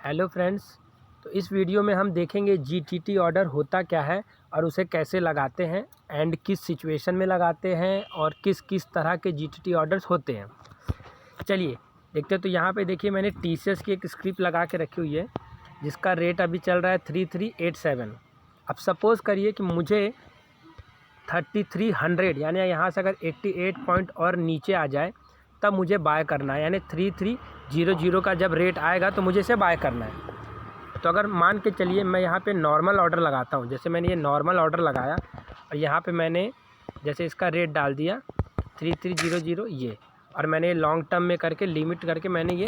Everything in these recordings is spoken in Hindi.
Hello friends. तो इस वीडियो में हम देखेंगे जीटीटी ऑर्डर होता क्या है और उसे कैसे लगाते हैं एंड किस सिचुएशन में लगाते हैं और किस किस तरह के जीटीटी ऑर्डर्स होते हैं। चलिए देखते हैं। तो यहाँ पे देखिए मैंने टीसीएस की एक स्क्रिप्ट लगा के रखी हुई है जिसका रेट अभी चल रहा है 3387। अब सपोज़ करिए कि मुझे 3300 यानी यहाँ से अगर 88 पॉइंट और नीचे आ जाए तब मुझे बाय करना है, यानी 3300 का जब रेट आएगा तो मुझे इसे बाय करना है। तो अगर मान के चलिए मैं यहाँ पे नॉर्मल ऑर्डर लगाता हूँ, जैसे मैंने ये नॉर्मल ऑर्डर लगाया और यहाँ पे मैंने जैसे इसका रेट डाल दिया 3300 ये, और मैंने लॉन्ग टर्म में करके लिमिट करके मैंने ये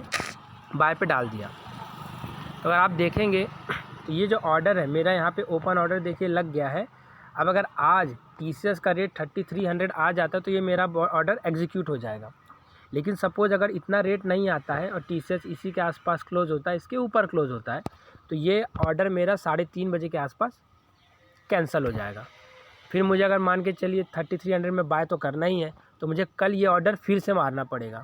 बाय पे डाल दिया। तो अगर आप देखेंगे तो ये जो ऑर्डर है मेरा यहाँ पे ओपन ऑर्डर देखिए लग गया है। अब अगर आज टीसीएस का रेट 3300 आ जाता तो ये मेरा ऑर्डर एग्जीक्यूट हो जाएगा। लेकिन सपोज़ अगर इतना रेट नहीं आता है और टीसीएस इसी के आसपास क्लोज़ होता है, इसके ऊपर क्लोज़ होता है, तो ये ऑर्डर मेरा 3:30 बजे के आसपास कैंसिल हो जाएगा। फिर मुझे अगर मान के चलिए 3300 में बाय तो करना ही है, तो मुझे कल ये ऑर्डर फिर से मारना पड़ेगा।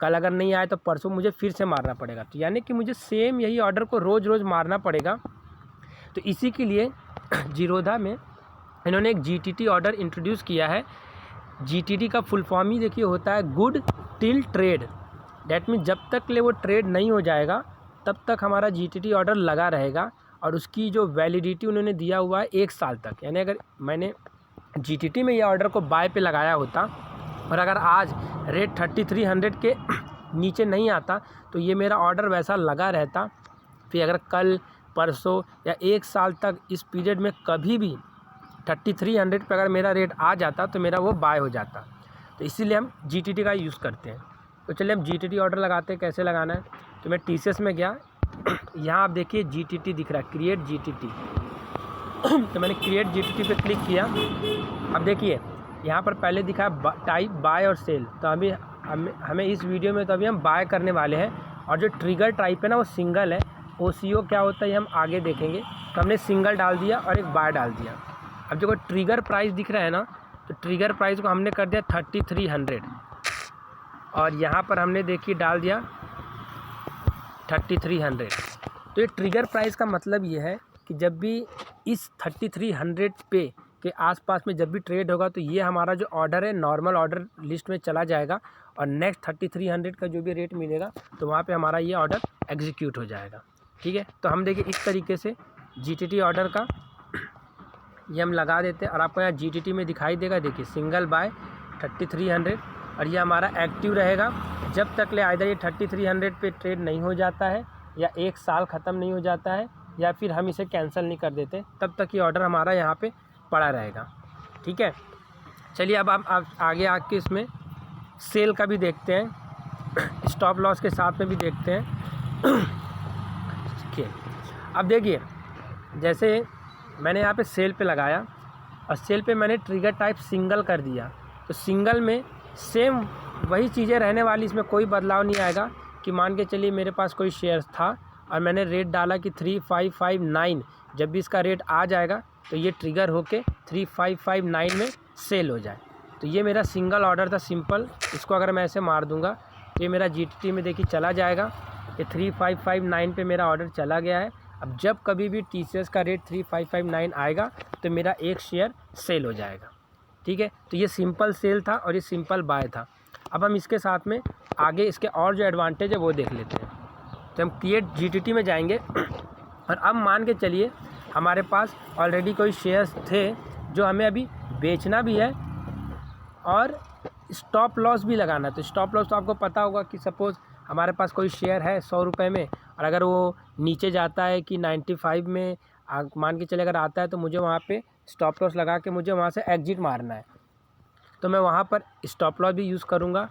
कल अगर नहीं आए तो परसों मुझे फिर से मारना पड़ेगा। तो यानी कि मुझे सेम यही ऑर्डर को रोज़ रोज़ मारना पड़ेगा। तो इसी के लिए जीरोधा में इन्होंने एक जीटीटी ऑर्डर इंट्रोड्यूस किया है। जीटीटी का फुल फॉर्म ही देखिए होता है good till trade. That mean जब तक ले वो ट्रेड नहीं हो जाएगा तब तक हमारा जीटीटी ऑर्डर लगा रहेगा, और उसकी जो वैलिडिटी उन्होंने दिया हुआ है 1 साल तक। यानी अगर मैंने जीटीटी में ये ऑर्डर को बाय पे लगाया होता और अगर आज रेट 3300 के नीचे नहीं आता तो ये मेरा ऑर्डर वैसा लगा रहता। फिर अगर कल परसों या 1 साल तक इस पीरियड में कभी भी 3300 पे अगर मेरा रेट आ जाता तो मेरा वो बाय हो जाता। तो इसीलिए हम जीटीटी का यूज़ करते हैं। तो चलिए हम जीटीटी ऑर्डर लगाते हैं, कैसे लगाना है। तो मैं टीसीएस में गया, यहाँ आप देखिए जीटीटी दिख रहा है, क्रिएट जीटीटी। तो मैंने क्रिएट जीटीटी पे क्लिक किया। अब देखिए यहाँ पर पहले दिखा है टाइप बाय और सेल। तो अभी हमें इस वीडियो में तो अभी हम बाय करने वाले हैं, और जो ट्रिगर टाइप है ना वो सिंगल है। ओसीओ क्या होता है ये हम आगे देखेंगे। तो हमने सिंगल डाल दिया और एक बाय डाल दिया। अब जो ट्रिगर प्राइस दिख रहा है ना, तो ट्रिगर प्राइस को हमने कर दिया 3300, और यहाँ पर हमने देखिए डाल दिया 3300। तो ये ट्रिगर प्राइस का मतलब ये है कि जब भी इस 3300 पे के आसपास में जब भी ट्रेड होगा तो ये हमारा जो ऑर्डर है नॉर्मल ऑर्डर लिस्ट में चला जाएगा, और नेक्स्ट 3300 का जो भी रेट मिलेगा तो वहाँ पे हमारा ये ऑर्डर एग्जीक्यूट हो जाएगा। ठीक है, तो हम देखिए इस तरीके से जीटीटी ऑर्डर का ये हम लगा देते हैं, और आपको यहाँ जीटीटी में दिखाई देगा। देखिए सिंगल बाय 3300, और ये हमारा एक्टिव रहेगा जब तक ले आइदर ये 3300 पे ट्रेड नहीं हो जाता है, या 1 साल ख़त्म नहीं हो जाता है, या फिर हम इसे कैंसिल नहीं कर देते, तब तक ये ऑर्डर हमारा यहाँ पे पड़ा रहेगा। ठीक है, चलिए अब आप आगे आके इसमें सेल का भी देखते हैं, स्टॉप लॉस के साथ में भी देखते हैं। ठीक, अब देखिए जैसे मैंने यहाँ पे सेल पे लगाया और सेल पे मैंने ट्रिगर टाइप सिंगल कर दिया, तो सिंगल में सेम वही चीज़ें रहने वाली, इसमें कोई बदलाव नहीं आएगा। कि मान के चलिए मेरे पास कोई शेयर था और मैंने रेट डाला कि 3559, जब भी इसका रेट आ जाएगा तो ये ट्रिगर होके 3559 में सेल हो जाए। तो ये मेरा सिंगल ऑर्डर था सिंपल। इसको अगर मैं ऐसे मार दूंगा तो ये मेरा जीटीटी में देखिए चला जाएगा। ये 3559 पे मेरा ऑर्डर चला गया है। अब जब कभी भी टीसीएस का रेट 3559 आएगा तो मेरा एक शेयर सेल हो जाएगा। ठीक है, तो ये सिंपल सेल था और ये सिंपल बाय था। अब हम इसके साथ में आगे इसके और जो एडवांटेज है वो देख लेते हैं। तो हम क्रिएट जीटीटी में जाएंगे, और अब मान के चलिए हमारे पास ऑलरेडी कोई शेयर्स थे जो हमें अभी बेचना भी है और स्टॉप लॉस भी लगाना है। तो स्टॉप लॉस तो आपको पता होगा कि सपोज़ हमारे पास कोई शेयर है 100 रुपये में, और अगर वो नीचे जाता है कि 95 में मान के चले अगर आता है, तो मुझे वहाँ पे स्टॉप लॉस लगा के मुझे वहाँ से एग्जिट मारना है। तो मैं वहाँ पर स्टॉप लॉस भी यूज़ करूँगा,